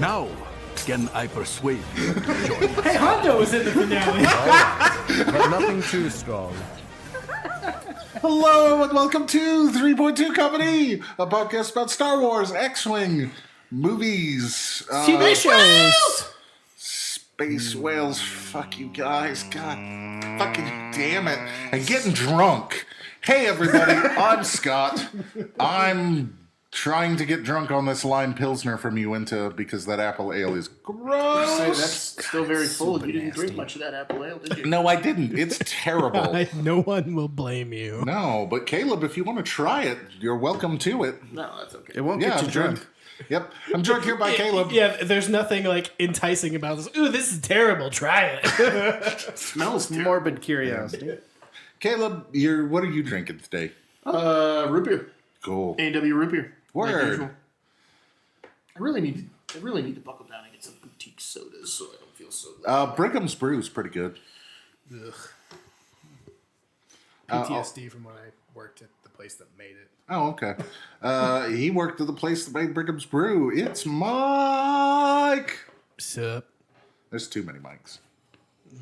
Now, can I persuade you to join us? Hey, Hondo was in the finale. But nothing too strong. Hello and welcome to 3.2 Company, a podcast about Star Wars, X-Wing, movies, TV shows. space whales. Fuck you guys. God fucking damn it. And getting drunk. Hey everybody, I'm Scott. I'm trying to get drunk on this lime pilsner from Uinta because that apple ale is gross. That's still very full. You didn't drink much of that apple ale, did you? No, I didn't. It's terrible. No one will blame you. No, but Caleb, if you want to try it, you're welcome to it. No, that's okay. It won't get you I'm drunk. Yep, I'm joined here by Caleb. Yeah, there's nothing like enticing about this. Ooh, this is terrible. Try it. Smells terrible. Morbid curiosity. Caleb, what are you drinking today? Root beer. Cool. A&W root beer. Like Word. usual. I really need to buckle down and get some boutique sodas so I don't feel so loud. Brigham's Brew is pretty good. PTSD from when I worked at the place that made it. Oh, okay. He worked at the place that made Brigham's Brew. It's Mike. Sup? There's too many Mikes.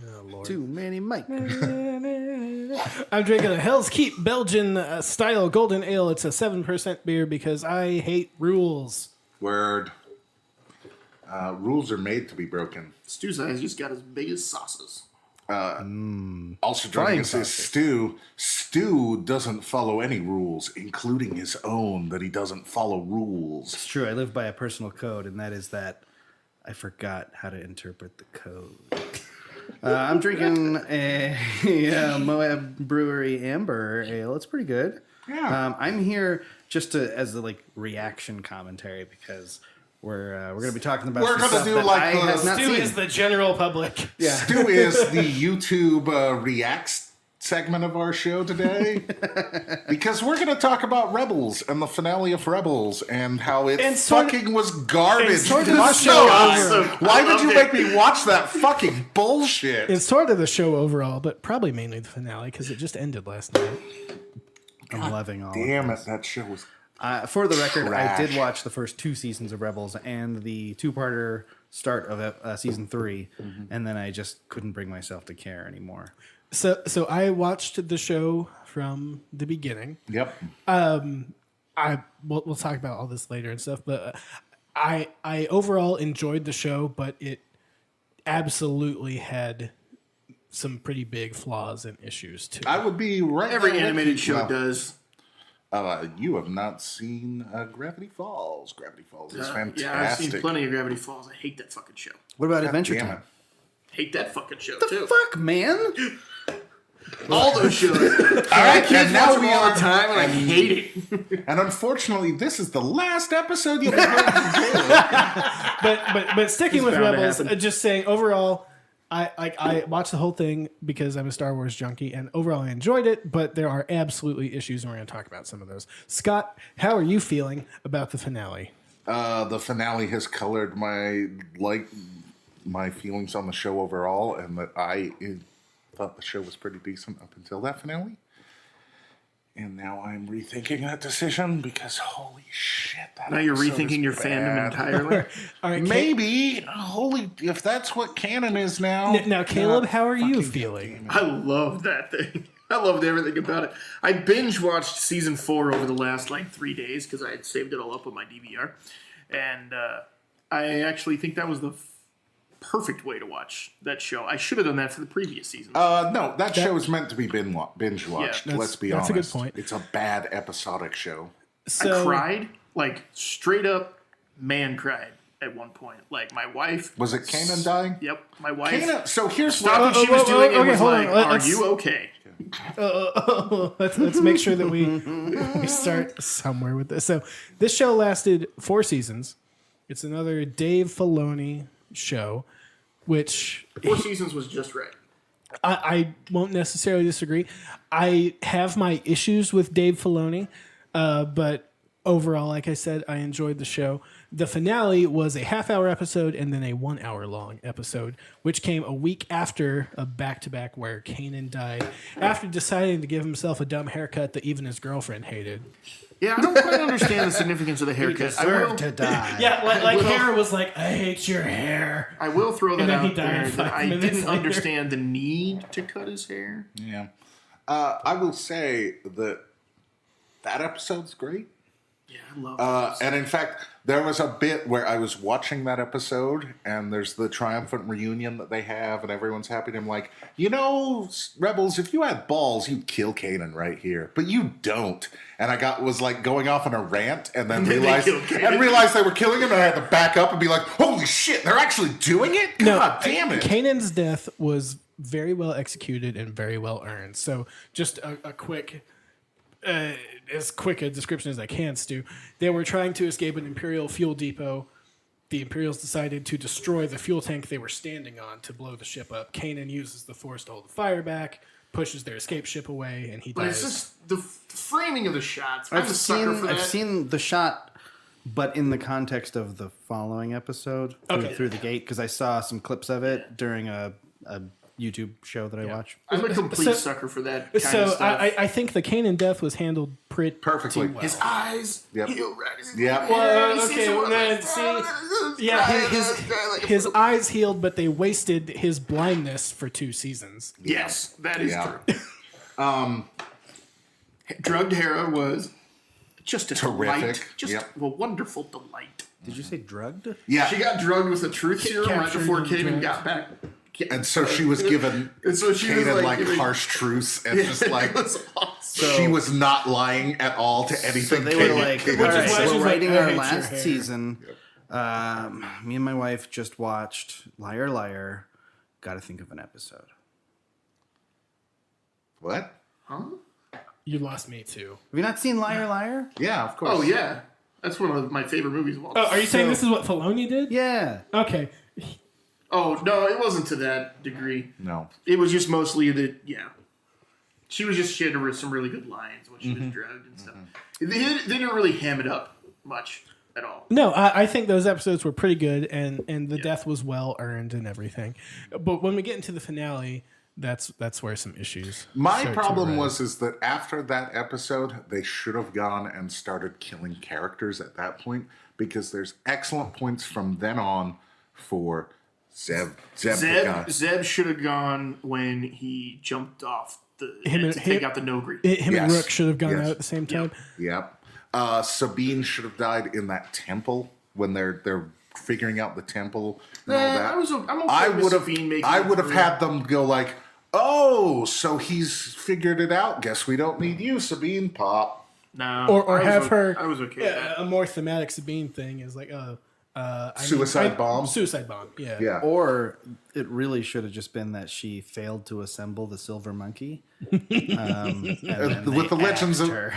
Oh, Lord. Too many Mike. I'm drinking a Hell's Keep Belgian style golden ale. It's a 7% beer because I hate rules. Word. Rules are made to be broken. Stew's eyes just got as big as sauces. Also joining us is Stu. Stu doesn't follow any rules, including his own, that he doesn't follow rules. It's true. I live by a personal code, and that is that I forgot how to interpret the code. I'm drinking a Moab Brewery Amber Ale. It's pretty good. Yeah. I'm here just as the reaction commentary because we're going to be talking about We're some gonna stuff do that like I the- have not Stu seen. is the general public. Yeah. Stu is the YouTube reacts segment of our show today because we're going to talk about Rebels and the finale of Rebels and how it And sort of- fucking was garbage. and sort of This the is show awesome. overall. Why I did loved you it. make me watch that fucking bullshit? It's sort of the show overall, but probably mainly the finale because it just ended last night. I'm loving all Damn of it, that show was... For the record, I did Trash. watch the first 2 seasons of Rebels and the 2-parter start of season 3, and then I just couldn't bring myself to care anymore. So I watched the show from the beginning. Yep. We'll talk about all this later and stuff, but I overall enjoyed the show, but it absolutely had some pretty big flaws and issues too. I would be right Every there with animated you. show Well, does. You have not seen Gravity Falls. Gravity Falls is fantastic. Yeah, I've seen plenty of Gravity Falls. I hate that fucking show. What about Adventure Damn Time? it. Hate that fucking show, The too. fuck, man? All those shows. All right, Kids and now watch them we all are... the time, and I hate it. And unfortunately, this is the last episode you'll ever heard from Caleb. but sticking with bound to Rebels, happen. just saying overall, I watched the whole thing because I'm a Star Wars junkie, and overall I enjoyed it. But there are absolutely issues, and we're going to talk about some of those. Scott, how are you feeling about the finale? The finale has colored my feelings on the show overall, and that I thought the show was pretty decent up until that finale. And now I'm rethinking that decision because holy shit, that Now you're episode rethinking is your fandom bad. entirely. All right, Maybe if that's what canon is now. now Caleb, God how are you fucking feeling? I loved that thing. I loved everything about it. I binge watched season 4 over the last 3 days because I had saved it all up on my DVR, and I actually think that was the perfect way to watch that show. I should have done that for the previous season. No, that show is meant to be binge watched. Yeah, let's be that's honest. a good point. It's a bad episodic show. So, I cried, straight up man cried at one point. My wife... Was it Kanan dying? Yep, my wife... Kanan. So here's Stopped what what she was doing and okay, was hold like, on. are Let's- you okay? let's make sure that we start somewhere with this. So this show lasted 4 seasons. It's another Dave Filoni show, which 4 seasons was just right. I won't necessarily disagree. I have my issues with Dave Filoni, but overall, like I said, I enjoyed the show. The finale was a half-hour episode and then a 1 hour long episode, which came a week after a back-to-back where Kanan died after deciding to give himself a dumb haircut that even his girlfriend hated. Yeah, I don't quite understand the significance of the haircut. I will, to die. Yeah, like Hera was like, I hate your hair. I will throw that And then he out died there. 5 That I minutes didn't later. understand the need to cut his hair. Yeah. I will say that episode's great. Yeah, I love that. And in fact, there was a bit where I was watching that episode, and there's the triumphant reunion that they have, and everyone's happy. And I'm like, Rebels, if you had balls, you'd kill Kanan right here, but you don't. And I was like going off on a rant, and then realized they were killing him, and I had to back up and be like, holy shit, they're actually doing it? God damn it! Kanan's death was very well executed and very well earned. So just a quick. As quick a description as I can, Stu. They were trying to escape an Imperial fuel depot. The Imperials decided to destroy the fuel tank they were standing on to blow the ship up. Kanan uses the Force to hold the fire back, pushes their escape ship away, and he But dies. it's just the framing of the shots. I'm a sucker for that. I've seen the shot, but in the context of the following episode through the gate, because I saw some clips of it during a YouTube show that I watch. I'm a complete sucker for that kind of stuff. I think the Kanan death was handled Perfectly. well. His eyes. Yep. He'll rat his Yep. Well, He sees okay, someone then like, see, yeah, his eyes healed, but they wasted his blindness for 2 seasons. Yes, that is Yeah. true. Drugged Hera was just a Terrific. delight. Just Yep. a wonderful delight. Did you say drugged? Yeah. She got drugged with a truth serum right captured before and Kanan drugged. got back. And so she was given And so she was Kanan, like, giving- harsh truths, and just like it was awesome. she was not lying at all to anything. So they were Kanan- like, Kanan all just right, why said. she's we're like, writing I our hate your last hair. season. Me and my wife just watched Liar Liar. Got to think of an episode. What? You lost me too. Have you not seen Liar Liar? Yeah, of course. Oh, yeah. That's one of my favorite movies of all Oh, time. are you saying this is what Filoni did? Yeah. Okay. Oh, no, it wasn't to that degree. No. It was just mostly that, yeah. She was just, she had some really good lines when she was drugged and stuff. They didn't really ham it up much at all. No, I think those episodes were pretty good, and the death was well earned and everything. But when we get into the finale, that's where some issues. My start to problem arise. is that after that episode, they should have gone and started killing characters at that point, because there's excellent points from then on for Zeb the guy. Zeb should have gone when he jumped off to and- take out the Nogri. Him and Yes. Rook should have gone Yes. out at the same time. Yep. Sabine should have died in that temple when they're figuring out the temple and all that. I'm okay I with would have. Sabine making I it would have through. had them go like, "Oh, so he's figured it out. Guess we don't need you, Sabine. Pop." No, Or I was have o- her. I was okay with that. A more thematic Sabine thing is like Suicide bomb? Suicide bomb. Yeah. Yeah. Or it really should have just been that she failed to assemble the silver monkey. And then With the they legends axed of- her.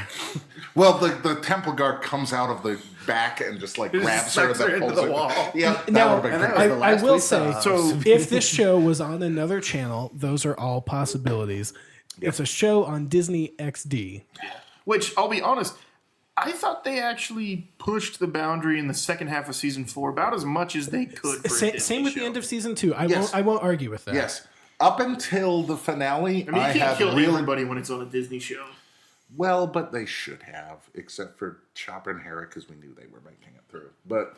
Well, the temple guard comes out of the back and just like grabs her and sucks her then into pulls the her. wall. Yeah. That Now, would have been and that great. was the I last will we say, saw. So if this show was on another channel, those are all possibilities. It's a show on Disney XD. which I'll be honest, I thought they actually pushed the boundary in the second half of season 4 about as much as they could. For a Same Disney with show. the end of season 2. I Yes. won't argue with that. Yes. Up until the finale, I mean, you can't had kill really everybody when it's on a Disney show. well, but they should have, except for Chopper and Hera, because we knew they were making it through. But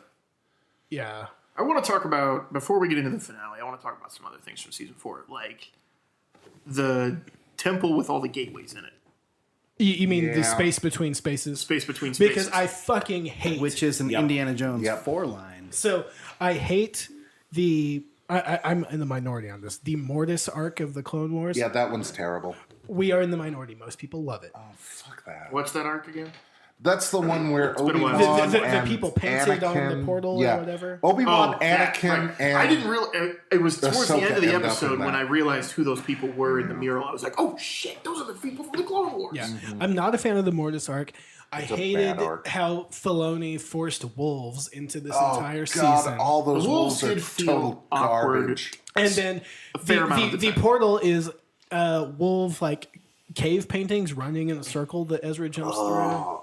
Yeah. I want to talk about, before we get into the finale, I want to talk about some other things from season 4, like the temple with all the gateways in it. You mean the Yeah. space between spaces? Space between spaces. Because I fucking hate Which is an Yep. Indiana Jones Yep. 4 line. So I hate the. I'm in the minority on this. The Mortis arc of the Clone Wars. yeah, that one's terrible. We are in the minority. Most people love it. Fuck that. What's that arc again? That's the one where been a while. Obi-Wan The and people painted on the Anakin- portal or whatever? Obi-Wan, that, Anakin, right. and I didn't realize it was towards the Ahsoka end of the end up in episode when that. I realized who those people were in the mural. I was like, "Oh shit, those are the people from the Clone Wars." Yeah, I'm not a fan of the Mortis arc. I a hated bad arc. how Filoni forced wolves into this oh entire god, season. all those The wolves wolves are did feel total awkward. garbage. And then fair amount of the the time. portal is wolf like cave paintings running in a circle that Ezra jumps through.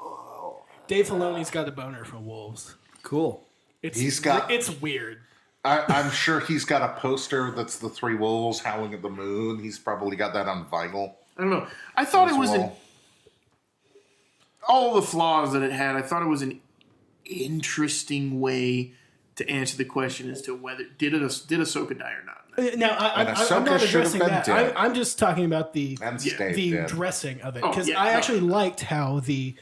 Dave Filoni's got a boner for wolves. Cool. It's weird. I'm sure he's got a poster that's the three wolves howling at the moon. He's probably got that on vinyl. I don't know. I thought it was all the flaws that it had. I thought it was an interesting way to answer the question as to whether did Ahsoka die or not. Now, I'm Ahsoka not should have addressing been that. dead. I'm just talking about the dead. dressing of it. Oh, Because yeah, I no. actually liked how the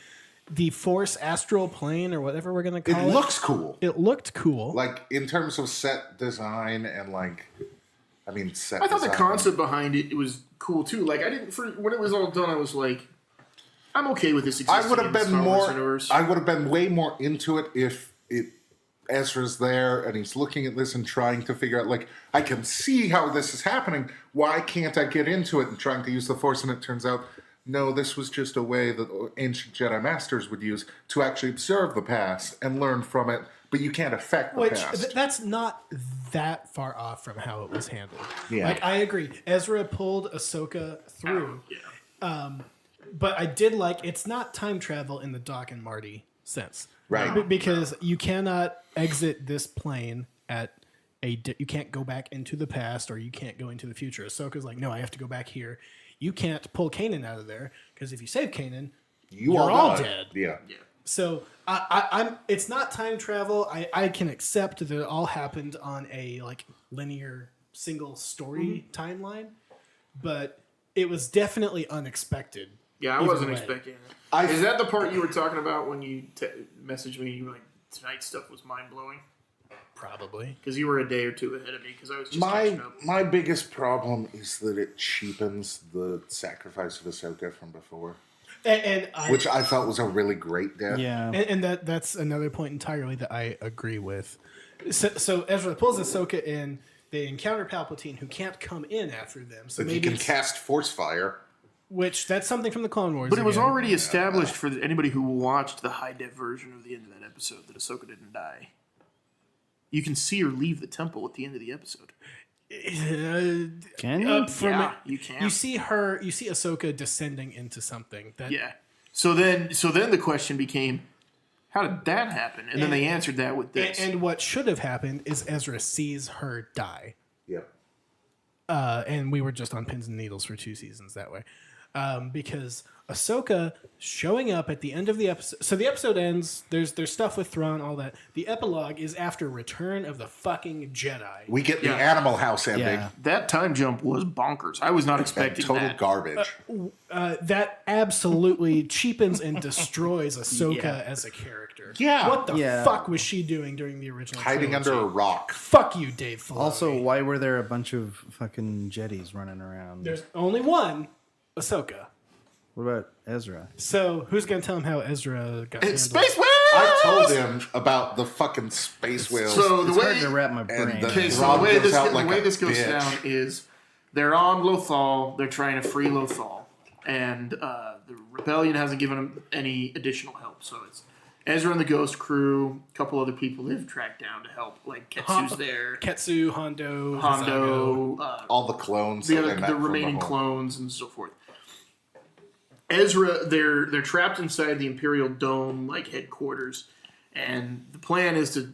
Force astral plane, or whatever we're going to call it. It looks cool. It looked cool. Like, in terms of set design and, like, set I thought the design. concept behind it was cool too. Like when it was all done, I was like, I'm okay with this existing I would have in the been Star Wars more. universe. I would have been way more into it if Ezra's there and he's looking at this and trying to figure out. Like, I can see how this is happening. Why can't I get into it and trying to use the Force? And it turns out, no, this was just a way that ancient Jedi Masters would use to actually observe the past and learn from it. But you can't affect the past. That's not that far off from how it was handled. Yeah. Like, I agree. Ezra pulled Ahsoka through. But I did like, it's not time travel in the Doc and Marty sense. Right. Because you cannot exit this plane at you can't go back into the past, or you can't go into the future. Ahsoka's like, no, I have to go back here. You can't pull Kanan out of there, because if you save Kanan, you're all dead. Yeah. So I'm. It's not time travel. I can accept that it all happened on a linear single story timeline, but it was definitely unexpected. Yeah, I either wasn't way. expecting it. Is that the part you were talking about when you messaged me? You were like, tonight's stuff was mind blowing. Probably. Because you were a day or two ahead of me. Because I was just catching up. My biggest problem is that it cheapens the sacrifice of Ahsoka from before, which I felt was a really great death. Yeah. And that's another point entirely that I agree with. So Ezra pulls Ahsoka in. They encounter Palpatine, who can't come in after them. So But he maybe can cast Force Fire. which that's something from the Clone Wars. But it was again. already established for anybody who watched the high-def version of the end of that episode that Ahsoka didn't die. You can see her leave the temple at the end of the episode. Can you? Yeah, you can. You see Ahsoka descending into something. Yeah. So then the question became, how did that happen? And then they answered that with this. And what should have happened is Ezra sees her die. Yep. And we were just on pins and needles for 2 seasons that way. Because Ahsoka showing up at the end of the episode. So the episode ends. There's stuff with Thrawn, all that. The epilogue is after Return of the fucking Jedi. We get the Animal House ending. Yeah. That time jump was bonkers. I was not expecting Total that. garbage. That absolutely cheapens and destroys Ahsoka as a character. Yeah. What the Yeah. fuck was she doing during the original Hiding trilogy? under a rock. Fuck you, Dave Filoni. Also, why were there a bunch of fucking Jedis running around? There's only one, Ahsoka. What about Ezra? So who's gonna tell him how Ezra got handled? Space Whales! I told him about the fucking space whales. So the It's hard way to wrap my brain. and the- Okay, so Rob the way goes this, out the like way a this goes bitch. down is they're on Lothal. They're trying to free Lothal, and the rebellion hasn't given them any additional help. So it's Ezra and the Ghost Crew, a couple other people they've tracked down to help. Like Ketsu's there, Ketsu, Hondo, Vizago. Hondo, all the clones. the that they other met the from remaining before. clones, and so forth. Ezra, they're trapped inside the Imperial Dome headquarters, and the plan is to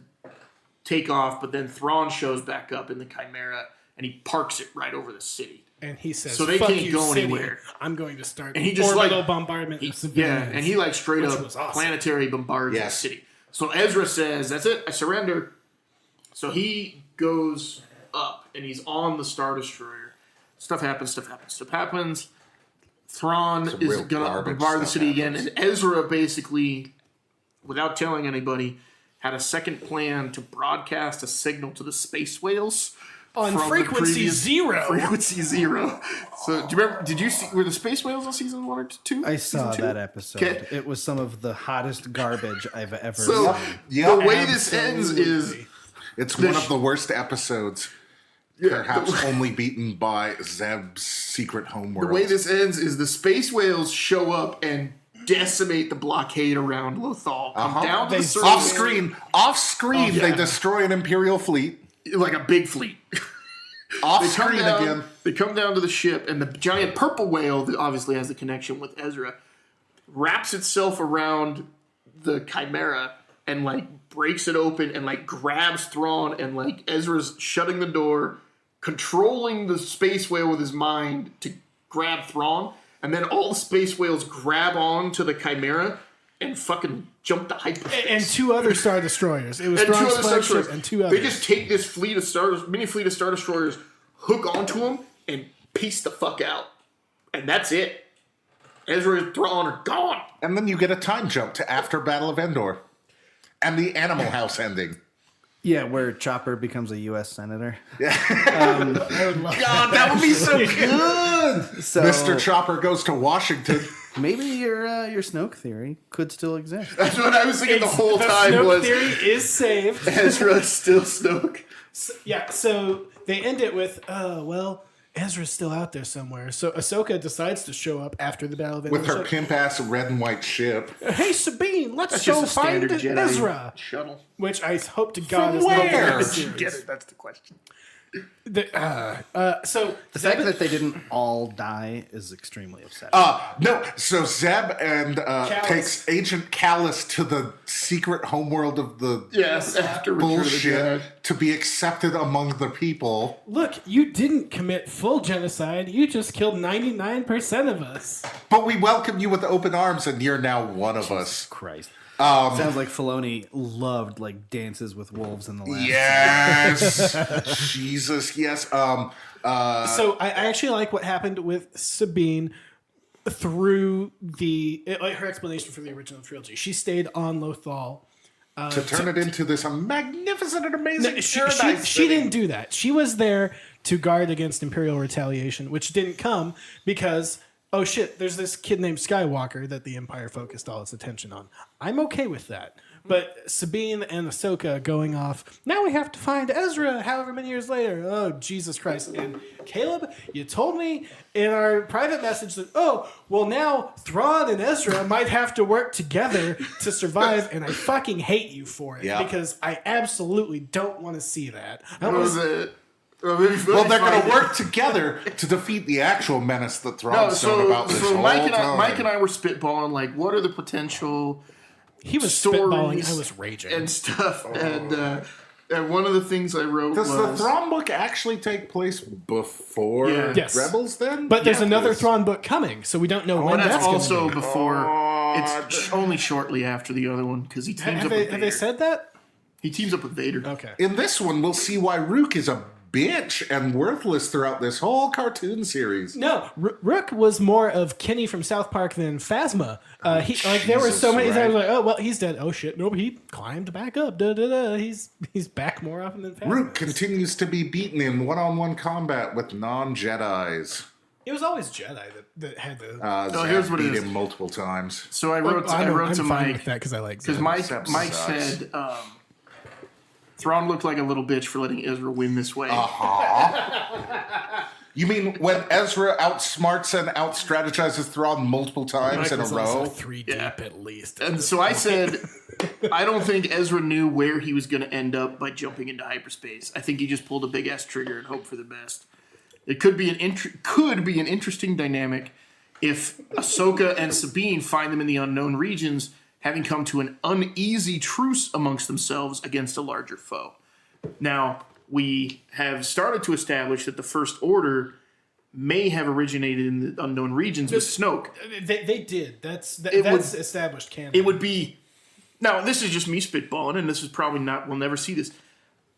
take off. But then Thrawn shows back up in the Chimera, and he parks it right over the city. And he says, So they "Fuck can't you, go city. anywhere." I'm going to start And he just, orbital bombardment of Yeah, civilians." and he straight Which up was awesome. planetary bombards Yes. the city. So Ezra says, "That's it, I surrender." So he goes up and he's on the Star Destroyer. Stuff happens. Thrawn Some is real gonna garbage bombard the stuff city happens. again, and Ezra basically, without telling anybody, had a second plan to broadcast a signal to the space whales. on from the frequency previous- zero. Frequency zero. So, do you remember? Did you see? Were the space whales on season 1 or 2? I saw Season 2? that episode. Okay. It was some of the hottest garbage I've ever So seen. Yeah. the way this ends is Absolutely. It's one of the worst episodes. Perhaps only beaten by Zeb's secret homeworld. the way this ends is the space whales show up and decimate the blockade around Lothal. Come down to the surface Off screen, yeah. they destroy an Imperial fleet. like a big fleet. Off They come screen down. again. They come down to the ship, and the giant purple whale that obviously has the connection with Ezra wraps itself around the Chimera and like breaks it open and like grabs Thrawn, and like Ezra's shutting the door, controlling the space whale with his mind to grab Thrawn, and then all the space whales grab on to the Chimera and fucking jump to hyperspace. And 2 other Star Destroyers. It was And 2 Thrawn's other Star flagship Destroyers. and 2 others. They just take this mini fleet of Star Destroyers, hook onto them, and piece the fuck out. And that's it. Ezra and Thrawn are gone. And then you get a time jump to after Battle of Endor. And the Animal House ending. Yeah, where Chopper becomes a U.S. senator. I would love God, that would be so good. So Mr. Chopper goes to Washington. maybe your Snoke theory could still exist. That's what I was thinking the whole time Snoke was theory is saved. Ezra still Snoke. So they end it with, well, Ezra's still out there somewhere. So Ahsoka decides to show up after the Battle of Endor. With her pimp-ass red and white ship. Hey, Sabine, let's That's go just a find standard Jedi Ezra. shuttle. Which I hope to God From is not where? the Did you series. get it? That's the question. So The fact that they didn't all die is extremely upsetting. No, so Zeb and Callus. takes Agent Callus to the secret homeworld of the Yes, after Return of the Jedi. bullshit to be accepted among the people. look, you didn't commit full genocide. You just killed 99% of us. But we welcome you with open arms, and you're now one of us. Christ. Sounds like Filoni loved like Dances with Wolves in the last. Yes, Jesus, yes. So I actually like what happened with Sabine through her explanation for the original trilogy. She stayed on Lothal. To turn it into this magnificent and amazing No, paradise. she didn't do that. She was there to guard against Imperial retaliation, which didn't come because, oh shit, there's this kid named Skywalker that the Empire focused all its attention on. I'm okay with that. But Sabine and Ahsoka going off, now we have to find Ezra however many years later. Oh, Jesus Christ. And Caleb, you told me in our private message that, oh, well now Thrawn and Ezra might have to work together to survive, and I fucking hate you for it. Yeah. Because I absolutely don't want to see that. I What don't was wanna it? Well, they're going to work together to defeat the actual menace that Thrawn's known about this whole time. Mike and I were spitballing like, what are the potential He was stories spitballing. I was raging. and stuff, and one of the things I wrote Does was the Thrawn book actually take place before Yeah. Yes. Rebels then? But there's Yeah, another because- Thrawn book coming, so we don't know when but that's that's going also to be. before. It's only shortly after the other one because he teams Have up with they, Vader. have they said that? He teams up with Vader. Okay. In this one, we'll see why Rook is a bitch and worthless throughout this whole cartoon series. No, Rook was more of Kenny from South Park than Phasma. There were so Jesus, many times right. like, oh well, he's dead. Oh shit, no, he climbed back up. Da da da. He's back more often than Phasma. Rook continues to be beaten in one-on-one combat with non-Jedis. It was always Jedi that had the. No, Zeb here's what it beat is. him multiple times. So I wrote to I'm fine Mike with that because I like. because Zeb. Mike Zeb Mike sucks. said Thrawn looked like a little bitch for letting Ezra win this way. You mean when Ezra outsmarts and outstrategizes Thrawn multiple times Mike in a was also row? 3 deep Yeah. at least. And so I said, I don't think Ezra knew where he was going to end up by jumping into hyperspace. I think he just pulled a big ass trigger and hoped for the best. It could be an interesting dynamic if Ahsoka and Sabine find them in the unknown regions, having come to an uneasy truce amongst themselves against a larger foe. Now, we have started to establish that the First Order may have originated in the unknown regions with Snoke. They did. That's would- established canon. It would be now. This is just me spitballing, and this is probably not. We'll never see this.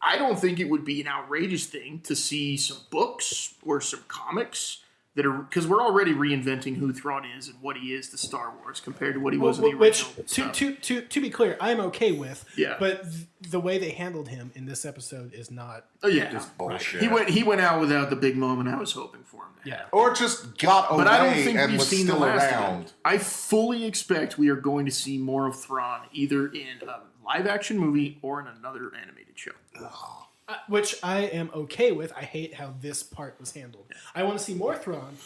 I don't think it would be an outrageous thing to see some books or some comics that are because we're already reinventing who Thrawn is and what he is to Star Wars compared to what he was in the Which, original. to be clear, I'm okay with. Yeah. But the way they handled him in this episode is not. Oh yeah, Bullshit. he went out without the big moment I was hoping for him. Yeah. Or just got away But I don't think and we've was seen the still last of around. it. I fully expect we are going to see more of Thrawn either in a live action movie or in another animated show. Which I am okay with. I hate how this part was handled. I want to see more Thrawn.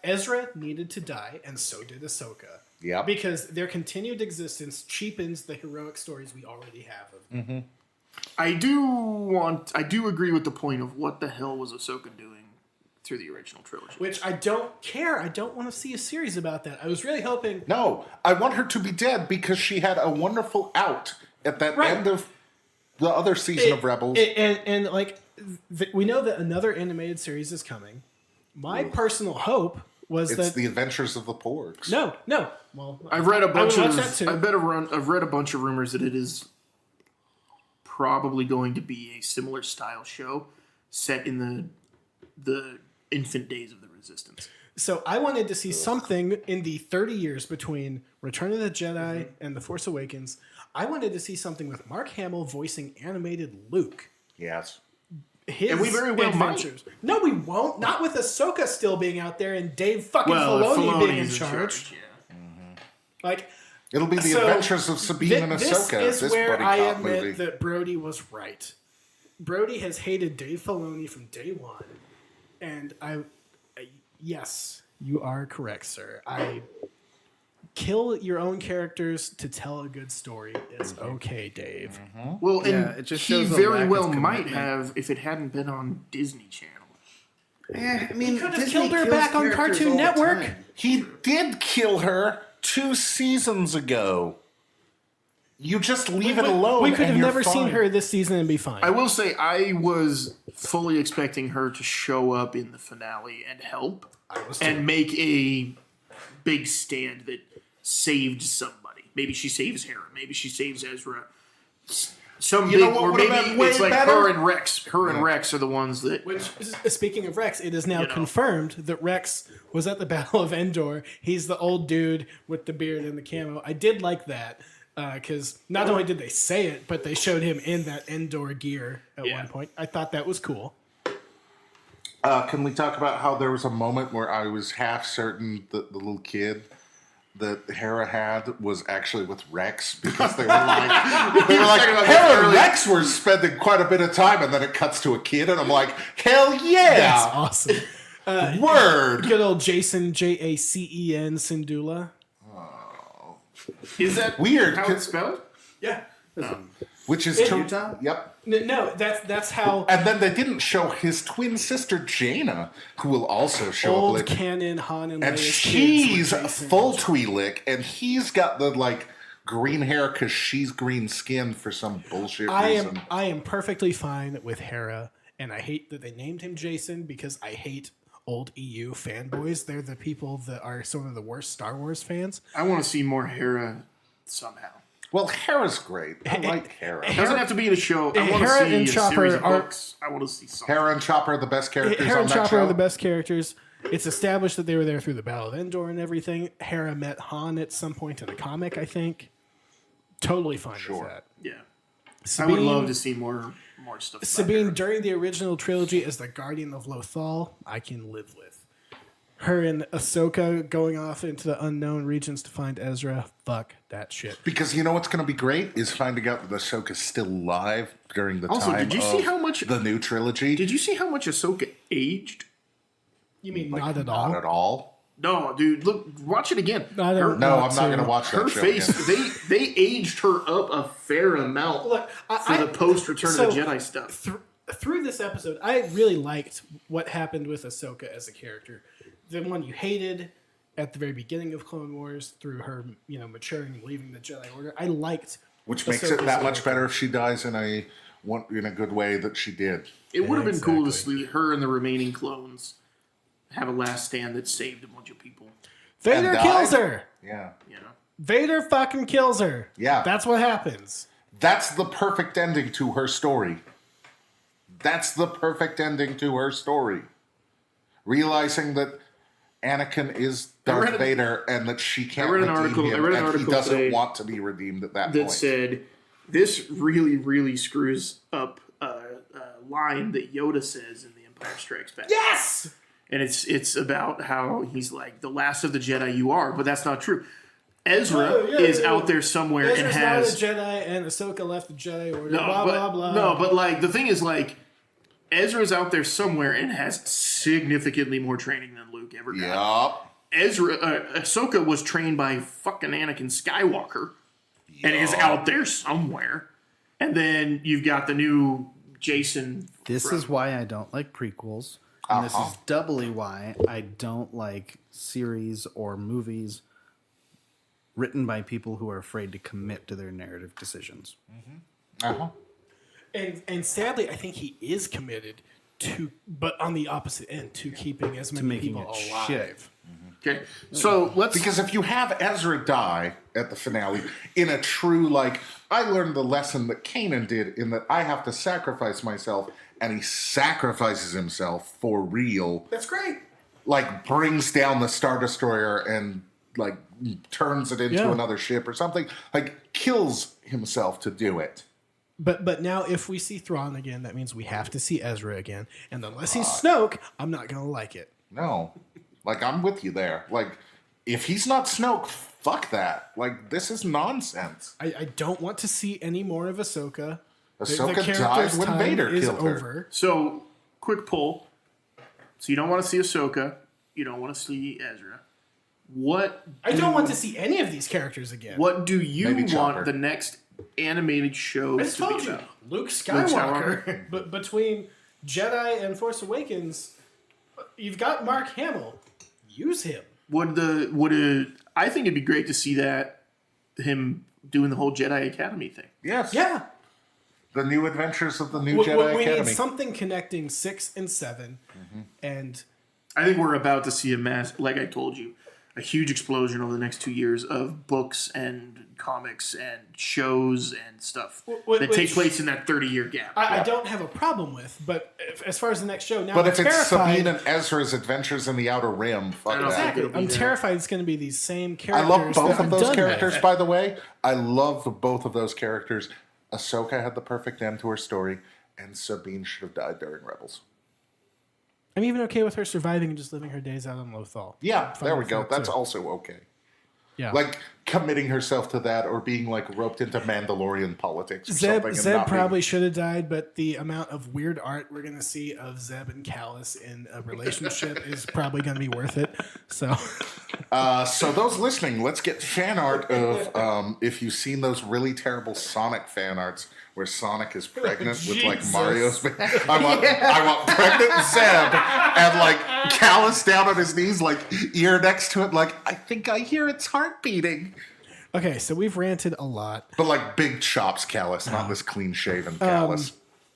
Ezra needed to die, and so did Ahsoka. Yep. Because their continued existence cheapens the heroic stories we already have of them. I do agree with the point of what the hell was Ahsoka doing through the original trilogy. Which I don't care. I don't want to see a series about that. I was really hoping. No, I want her to be dead because she had a wonderful out at that Right. end of the other season of Rebels. And like, we know that another animated series is coming. My personal hope was It's that the Adventures of the Porgs. no. Well, I've read a bunch would of. watch that too. I've read a bunch of rumors that it is probably going to be a similar style show set in the infant days of the Resistance. So I wanted to see something in the 30 years between Return of the Jedi and The Force Awakens. I wanted to see something with Mark Hamill voicing animated Luke. Yes. His And we very well adventures. No, we won't. Not with Ahsoka still being out there and Dave fucking Filoni being in Filoni's charge. Yeah. Like, It'll be the so Adventures of Sabine and Ahsoka. This is where buddy I cop admit movie. that Brody was right. Brody has hated Dave Filoni from day one, and yes, you are correct, sir. I kill your own characters to tell a good story. It's okay, Dave. Well, Yeah, and it just he shows a very lack well of might commitment. have if it hadn't been on Disney Channel. I mean, could have Disney killed her kills back on characters Cartoon all the Network. time. He did kill her 2 seasons ago. You just leave it alone. We could have and you're never seen fine. her this season and be fine. I will say I was fully expecting her to show up in the finale and help and make a big stand that saved somebody. Maybe she saves Hera. Maybe she saves Ezra. Some You big, know what or would've maybe been way it's like better? her and Rex. Her and Rex are the ones that. Which, speaking of Rex, it is now You know. confirmed that Rex was at the Battle of Endor. He's the old dude with the beard and the camo. I did like that because not only did they say it, but they showed him in that Endor gear at Yeah. one point. I thought that was cool. Can we talk about how there was a moment where I was half certain that the little kid that Hera had was actually with Rex because they were like, Hera and Rex were spending quite a bit of time, and then it cuts to a kid, and I'm like, hell That's yeah, awesome. word. Good old Jason, Jacen Syndulla. Is that Weird, how it's spelled? Yeah. Which is Utah? Yep. No, that's how And then they didn't show his twin sister Jaina, who will also show old up later. canon Han and And Leia's she's kids were Jason. full Twi'lek, and he's got the like green hair because she's green skinned for some bullshit reason. I am perfectly fine with Hera, and I hate that they named him Jason because I hate old EU fanboys. They're the people that are sort of the worst Star Wars fans. I want to see more Hera somehow. Well, Hera's great. I like Hera. It doesn't have to be in a show. I want to Hera see and a Chopper series of are- books. I want to see something. Hera and Chopper are the best characters Hera on and that Chopper show. are the best characters. It's established that they were there through the Battle of Endor and everything. Hera met Han at some point in a comic, I think. Totally fine Sure. with that. Yeah. Sabine, I would love to see more stuff. about Sabine Hera. during the original trilogy as the Guardian of Lothal, I can live with. Her and Ahsoka going off into the unknown regions to find Ezra. Fuck that shit. Because you know what's going to be great is finding out that Ahsoka's still alive during the Also, time did you see of how much- the new trilogy. Did you see how much Ahsoka aged? You mean not at all? Not at all. No, dude. Look, watch it again. I don't No, want I'm not going to watch that Her show face. again. They aged her up a fair amount Look, for the post Return so of the Jedi stuff. Through this episode, I really liked what happened with Ahsoka as a character. The one you hated at the very beginning of Clone Wars, through her, maturing and leaving the Jedi Order. I liked, Which makes Ahsoka's it that much character. better if she dies in a good way that she did. It would have been cool to Exactly. see her and the remaining clones have a last stand that saved a bunch of people. Vader And kills died? her. Yeah. You know, Vader fucking kills her. Yeah. That's what happens. That's the perfect ending to her story. That's the perfect ending to her story. Realizing that Anakin is Darth Vader and that she can't read an redeem article- him, I read an and he article doesn't today want to be redeemed at that that point. said this really, really screws up a line that Yoda says in The Empire Strikes Back. Yes! And it's about how he's like, the last of the Jedi you are, but that's not true. Ezra is out there somewhere Ezra's and has not a Jedi, and Ahsoka left the Jedi Order. no, blah, but, blah, blah. no, but like the thing is like Ezra's out there somewhere and has significantly more training than Luke ever got. Yup. Ahsoka was trained by fucking Anakin Skywalker and is out there somewhere. And then you've got the new Jason. This is why I don't like prequels. And this is doubly why I don't like series or movies written by people who are afraid to commit to their narrative decisions. And sadly, I think he is committed to, but on the opposite end, to keeping as many making people it alive. shit. Okay, so let's. Because if you have Ezra die at the finale in a true, like, I learned the lesson that Kanan did in that I have to sacrifice myself, and he sacrifices himself for real. That's great. Like, brings down the Star Destroyer and, like, turns it into another ship or something. Like, kills himself to do it. But now if we see Thrawn again, that means we have to see Ezra again. And unless he's Snoke, I'm not going to like it. No. Like, I'm with you there. Like, if he's not Snoke, fuck that. Like, this is nonsense. I don't want to see any more of Ahsoka. Ahsoka character's dies when time Vader is killed her. over. So, quick poll. So you don't want to see Ahsoka. You don't want to see Ezra. I don't want to see any of these characters again. What do you Maybe want Chopper. the next animated show I just to told be you, about? Luke Skywalker. But between Jedi and Force Awakens, you've got Mark Hamill. Use him. I think it'd be great to see him doing the whole Jedi Academy thing. Yes. Yeah. The new adventures of the new We Jedi need Academy. something connecting 6 and 7. And I think we're about to see like I told you, a huge explosion over the next 2 years of books and comics and shows and stuff that take place in that 30-year gap. I don't have a problem with, but as far as the next show, now But I'm if it's terrified. Sabine and Ezra's adventures in the Outer Rim, fuck don't that. think Exactly. it'll be I'm there. terrified it's going to be these same I characters. love both that of I'm those done characters, with. by the way. I love both of those characters. Ahsoka had the perfect end to her story, and Sabine should have died during Rebels. I'm even okay with her surviving and just living her days out on Lothal. Yeah, Fine there we with go. that, That's too. also okay. Yeah. Like committing herself to that or being like roped into Mandalorian politics or something. and Zeb not probably should have died, but the amount of weird art we're going to see of Zeb and Callus in a relationship is probably going to be worth it. So, So those listening, let's get fan art of if you've seen those really terrible Sonic fan arts where Sonic is pregnant with like Jesus. Mario's. I want pregnant Zeb and like Callus down on his knees, like ear next to it, like I think I hear its heart beating. okay, so we've ranted a lot. But like big chops, Callus, not this clean shaven Callus.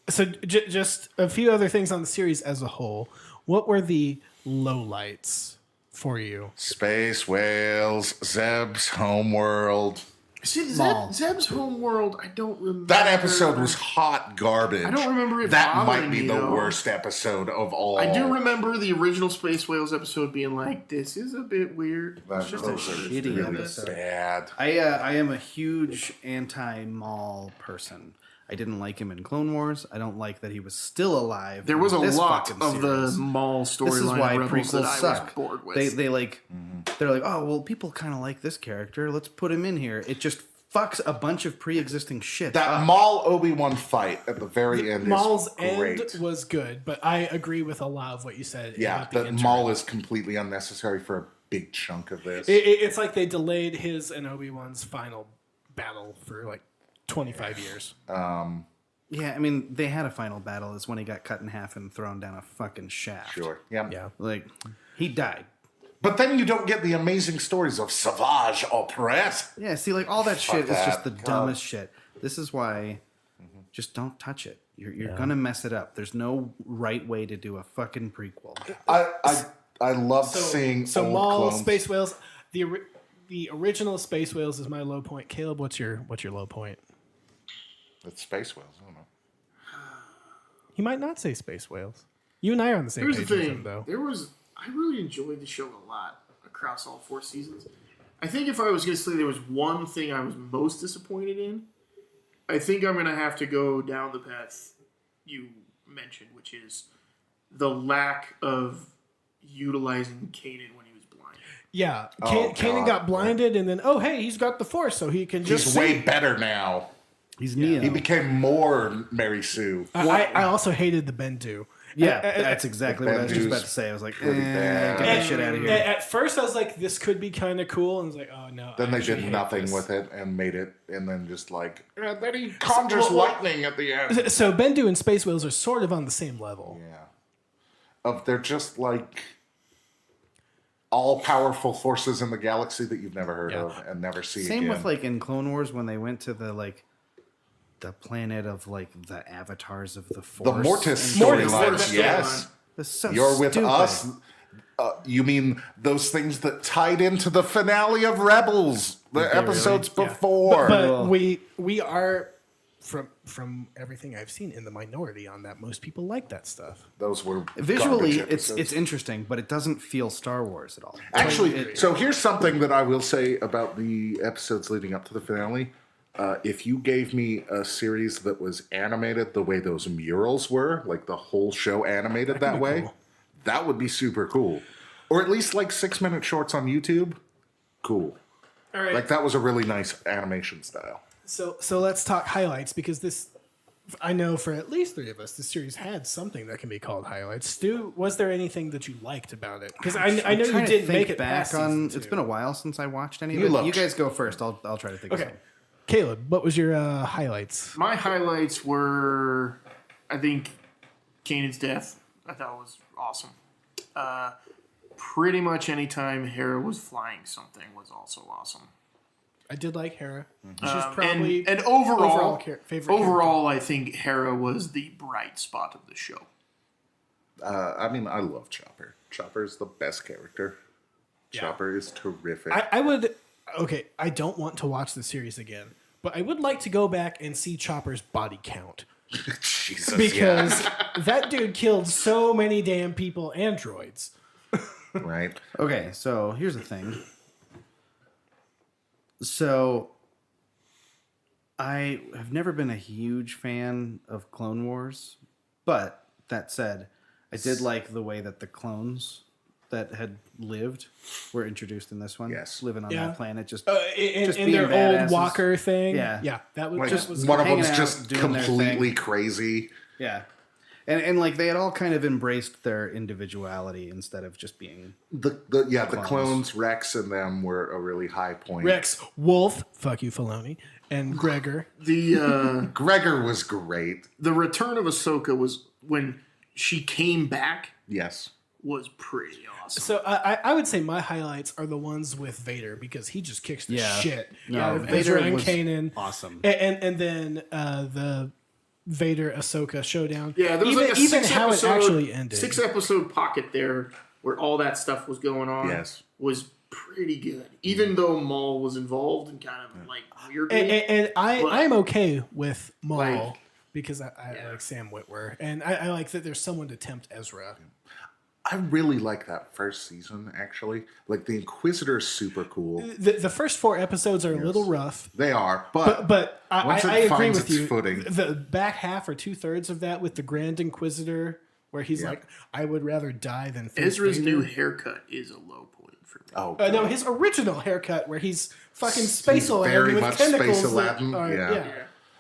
So, just a few other things on the series as a whole. What were the lowlights for you? Space whales, Zeb's homeworld. See, Maul. Zeb's homeworld, I don't remember. That episode was hot garbage. I don't remember it That might bothering be me, the though. worst episode of all. I do remember the original Space Whales episode being like, this is a bit weird. That's It's just just a shitty really episode. bad. I am a huge anti-Maul person. I didn't like him in Clone Wars. I don't like that he was still alive. There was a in this lot fucking of series. the Maul This is storyline why in Rebels that prequels I suck. was bored with. They like they're like, oh well, people kind of like this character. Let's put him in here. It just fucks a bunch of pre-existing shit. That Maul Obi-Wan fight at the very end Maul's is great. end was good, but I agree with a lot of what you said. Yeah, about the that interim. Maul is completely unnecessary for a big chunk of this. It's like they delayed his and Obi-Wan's final battle for like 25 years. Yeah, I mean, they had a final battle. Is when he got cut in half and thrown down a fucking shaft. Sure. Yeah. Yeah. Like, he died. But then you don't get the amazing stories of Savage Operette. Yeah, see, like, all that shit is just that. the God. dumbest shit. This is why just don't touch it. You're gonna mess it up. There's no right way to do a fucking prequel. I love seeing So old Maul, clones. Space Whales, the original Space Whales is my low point. Caleb, what's your low point? It's Space Whales. I don't know. He might not say Space Whales. You and I are on the same Here's the page with thing. him, though. I really enjoyed the show a lot across all 4 seasons. I think if I was going to say there was one thing I was most disappointed in, I think I'm going to have to go down the path you mentioned, which is the lack of utilizing Kanan when he was blind. Yeah, Oh, Kanan God. got blinded, and then he's got the Force, so he can just He's see. way better now. He's Neo. He became more Mary Sue. I also hated the Bendu. Yeah, that's exactly what I was just about to say. I was like, bad. get that shit out of here. At first, I was like, "This could be kind of cool," and I was like, "Oh no!" Then I they actually did hate nothing this. with it and made it, and then just like, and then he conjures lightning at the end. So Bendu and Space Whales are sort of on the same level. Yeah. they're just like all powerful forces in the galaxy that you've never heard of and never see Same again. with like in Clone Wars when they went to the planet of like the avatars of the Force. the Mortis and storyline. Mortis Yes, storyline. That's so you're with stupid. us. You mean those things that tied into the finale of Rebels, the episodes before? But we are from everything I've seen in the minority on that. Most people like that stuff. Those were Visually, garbage it's episodes. interesting, but it doesn't feel Star Wars at all. Actually, so here's something that I will say about the episodes leading up to the finale. If you gave me a series that was animated the way those murals were, like the whole show animated that way, cool. that would be super cool. Or at least like 6-minute shorts on YouTube. Cool. All right. Like that was a really nice animation style. So let's talk highlights, because this, I know for at least three of us, this series had something that can be called highlights. Stu, was there anything that you liked about it? Because I know I'm you trying to didn't think make it back past on. season It's two. been a while since I watched any of You it. looked. You guys go first. I'll try to think of Okay, something. Caleb, what was your highlights? My highlights were, I think, Kanan's death. I thought was awesome. Pretty much any time Hera was flying something was also awesome. I did like Hera. She's probably and overall, favorite. overall, I think Hera was the bright spot of the show. I mean, I love Chopper. Chopper is the best character. Chopper is terrific. I would. Okay, I don't want to watch the series again, but I would like to go back and see Chopper's body count. Jesus, Because that dude killed so many damn people and droids. right? Okay, so here's the thing. So, I have never been a huge fan of Clone Wars, but that said, I did like the way that the clones that had lived were introduced in this one. Yes. Living on Yeah. that planet, just In being their badasses. old Walker thing. Yeah. Yeah, that was Like, just was one of hanging them's out, just doing their completely thing. crazy. Yeah. And like they had all kind of embraced their individuality instead of just being The clones, Rex and them were a really high point. Rex, Wolf, fuck you, Filoni, and Gregor. The Gregor was great. the return of Ahsoka was when she came back Yes. was pretty awesome. So I would say my highlights are the ones with Vader, because he just kicks the shit out of Vader Ezra and was Kanan. awesome. And then the Vader Ahsoka showdown. Yeah, there was even, like a even six how episode, it actually ended. 6-episode pocket there where all that stuff was going on. Yes. Was pretty good, even though Maul was involved and kind of like weirdly. And I'm okay with Maul, Like- because I like Sam Witwer, and I like that there's someone to tempt Ezra. I really like that first season, actually. Like, the Inquisitor's super cool. The first 4 episodes are a little rough. They are, but But I once it agree finds with its you. footing. The back half or 2/3 of that with the Grand Inquisitor, where he's like, "I would rather die than face Ezra's Vader." new haircut is a low point for me. oh, No, his original haircut, where he's fucking Space He's Aladdin very with much tentacles. Space that Aladdin, are- yeah.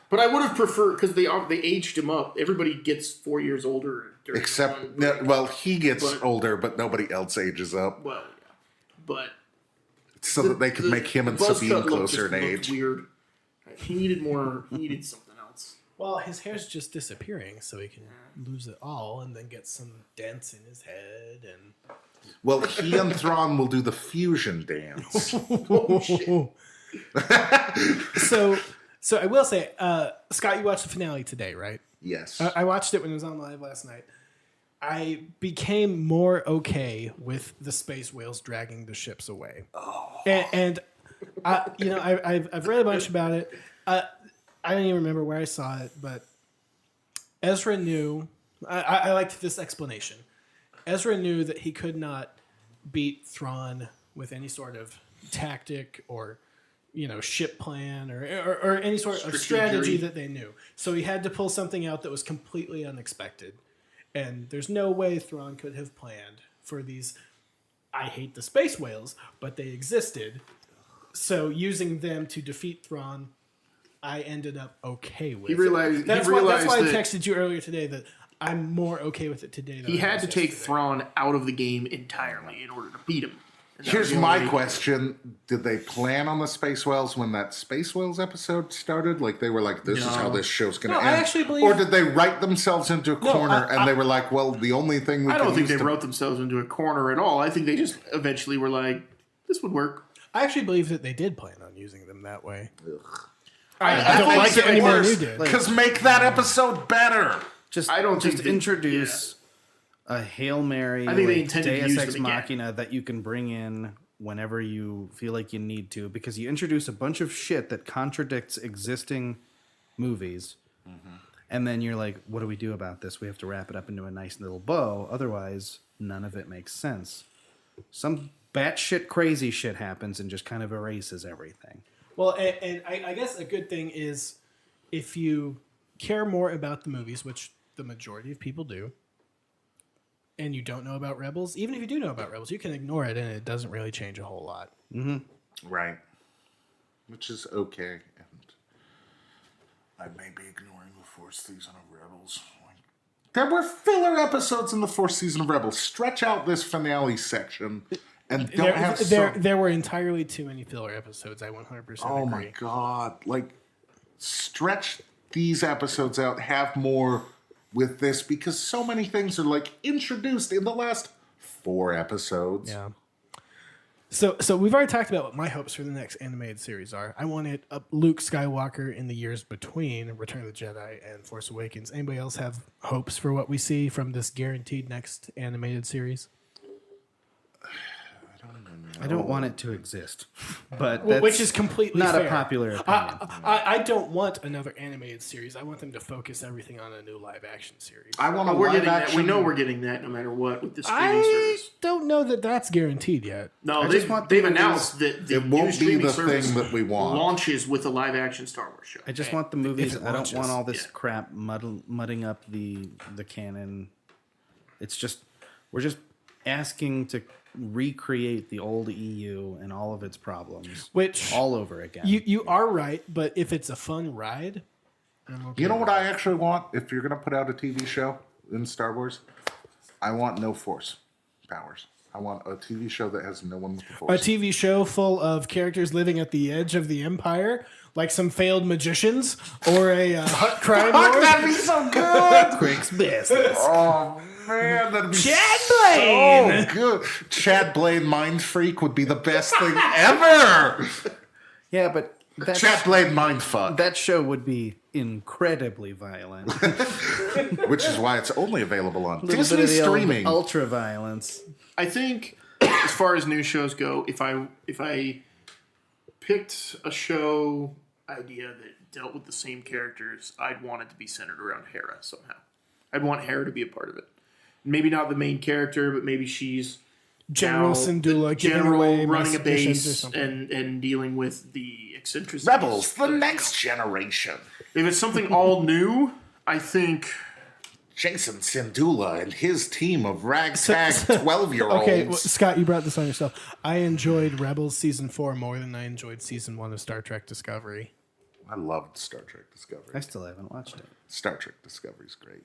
But I would have preferred, because they aged him up. Everybody gets 4 years older. During except, one, no, well, he gets but- older, but nobody else ages up, well, yeah. But so that they could make him and buzz Sabine cut look closer just in looked age. Weird. He needed more. He needed something else. Well, his hair's just disappearing, so he can lose it all and then get some dents in his head. And Well, he and Thrawn will do the fusion dance. so I will say, Scott, you watched the finale today, right? Yes. I watched it when it was on live last night. I became more okay with the space whales dragging the ships away. Oh. And I've read a bunch about it. I don't even remember where I saw it, but Ezra knew. I liked this explanation. Ezra knew that he could not beat Thrawn with any sort of tactic or ship plan or any sort of strategy that they knew. So he had to pull something out that was completely unexpected. And there's no way Thrawn could have planned for these. I hate the space whales, but they existed. So using them to defeat Thrawn, I ended up okay with. He realized. That's he realized why I that texted you earlier today that I'm more okay with it today. Than he I had was to take yesterday. Thrawn out of the game entirely in order to beat him. And that was Here's the my only- question. Did they plan on the Space Whales when that Space Whales episode started? Like, they were like, this is how this show's going to No, end. I actually believe- Or did they write themselves into a corner and they were like, well, the only thing we I can don't think use they to... wrote themselves into a corner at all. I think they just eventually were like, this would work. I actually believe that they did plan on using them that way. I don't like it any more than you did. Because make that episode better. I don't think just they- introduce a Hail Mary, I think they like, intended to Deus use Ex them again. Machina that you can bring in whenever you feel like you need to, because you introduce a bunch of shit that contradicts existing movies, and then you're like, what do we do about this? We have to wrap it up into a nice little bow, otherwise none of it makes sense. Some batshit crazy shit happens and just kind of erases everything. Well, and I guess a good thing is if you care more about the movies, which the majority of people do, and you don't know about Rebels, even if you do know about Rebels, you can ignore it and it doesn't really change a whole lot. Right. Which is okay. And I may be ignoring the fourth season of Rebels. There were filler episodes in the fourth season of Rebels. Stretch out this finale section and don't have There were entirely too many filler episodes. I 100% Oh agree. my god. Like, stretch these episodes out, have more with this, because so many things are like introduced in the last 4 episodes. Yeah. So we've already talked about what my hopes for the next animated series are. I wanted Luke Skywalker in the years between Return of the Jedi and Force Awakens. Anybody else have hopes for what we see from this guaranteed next animated series? I don't want it to exist, but Which that's is completely not fair. a popular opinion. I don't want another animated series. I want them to focus everything on a new live action series. I want a We're live getting that. action. We know we're getting that no matter what with the streaming I service. don't know that that's guaranteed yet. No, I just want they've the announced that the It new won't be streaming the service thing that we want. launches with a live action Star Wars show. I just want the movies. it I don't launches. want all this Yeah. crap mudding up the canon. It's just we're just asking to recreate the old EU and all of its problems, Which all over again. you are right, but if it's a fun ride, I'm okay. You know what I actually want? If you're going to put out a TV show in Star Wars, I want no Force powers. I want a TV show that has no one with the A Force. TV show full of characters living at the edge of the Empire, like some failed magicians or a Hutt crime lord. That'd be so good! Quick's best. Oh man, that'd be Chad so Blaine! good. Chad Blaine Mind Freak would be the best thing ever. Yeah, but Chad Blaine Mind Fuck, that show would be incredibly violent. which is why it's only available on Little bit Disney of the old streaming. ultra violence. I think, as far as new shows go, if I picked a show idea that dealt with the same characters, I'd want it to be centered around Hera somehow. I'd want Hera to be a part of it. Maybe not the main character, but maybe she's General now Syndulla the giving general away running a missions or base something. and dealing with the eccentricities. Rebels, the next generation. If it's something all new, I think Jason Syndulla and his team of ragtag 12-year-olds. Okay, well, Scott, you brought this on yourself. I enjoyed Rebels season 4 more than I enjoyed season 1 of Star Trek Discovery. I loved Star Trek Discovery. I still haven't watched it. Star Trek Discovery's great.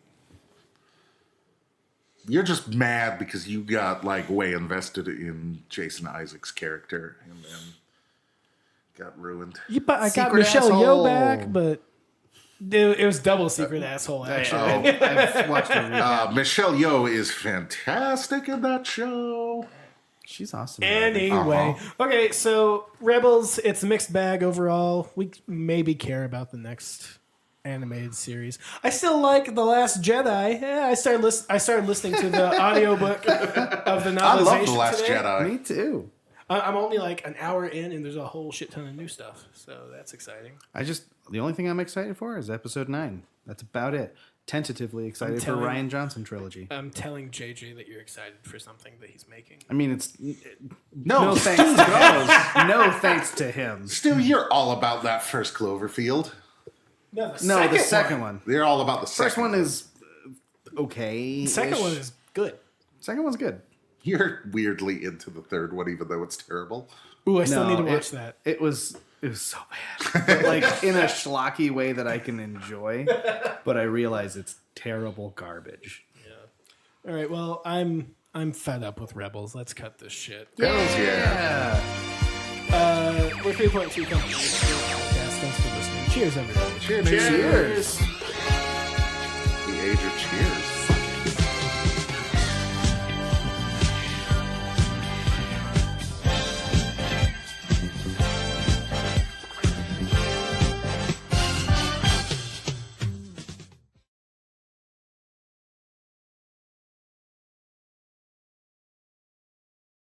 You're just mad because you got like way invested in Jason Isaac's character and then got ruined. Yeah, but I got Secret Michelle asshole. Yeoh back, but it was double secret asshole actually. I've watched it. Michelle Yeoh is fantastic in that show. She's awesome. Anyway, okay, so Rebels, it's a mixed bag overall. We maybe care about the next animated series. I still like The Last Jedi. Yeah, I started listening to the audiobook of the novelization I love The Last today. Jedi. Me too. I'm only like an hour in, and there's a whole shit ton of new stuff, so that's exciting. The only thing I'm excited for is episode 9. That's about it. Tentatively excited for telling- Ryan Johnson trilogy. I'm telling JJ that you're excited for something that he's making. I mean, it's No, no thanks to those. No thanks to him. Stu, you're all about that first Cloverfield. No, No, the second one. You're all about the First second one is okay. The second one is good. Second one's good. You're weirdly into the third one, even though it's terrible. Ooh, I still No, need to watch that. It was so bad, but like in a schlocky way that I can enjoy. But I realize it's terrible garbage. All right, well, I'm I'm fed up with Rebels. Let's cut this shit. Yeah. We're 3.2 company. Podcast. Thanks for listening. Cheers, everybody. Cheers. Cheers. The age of cheers.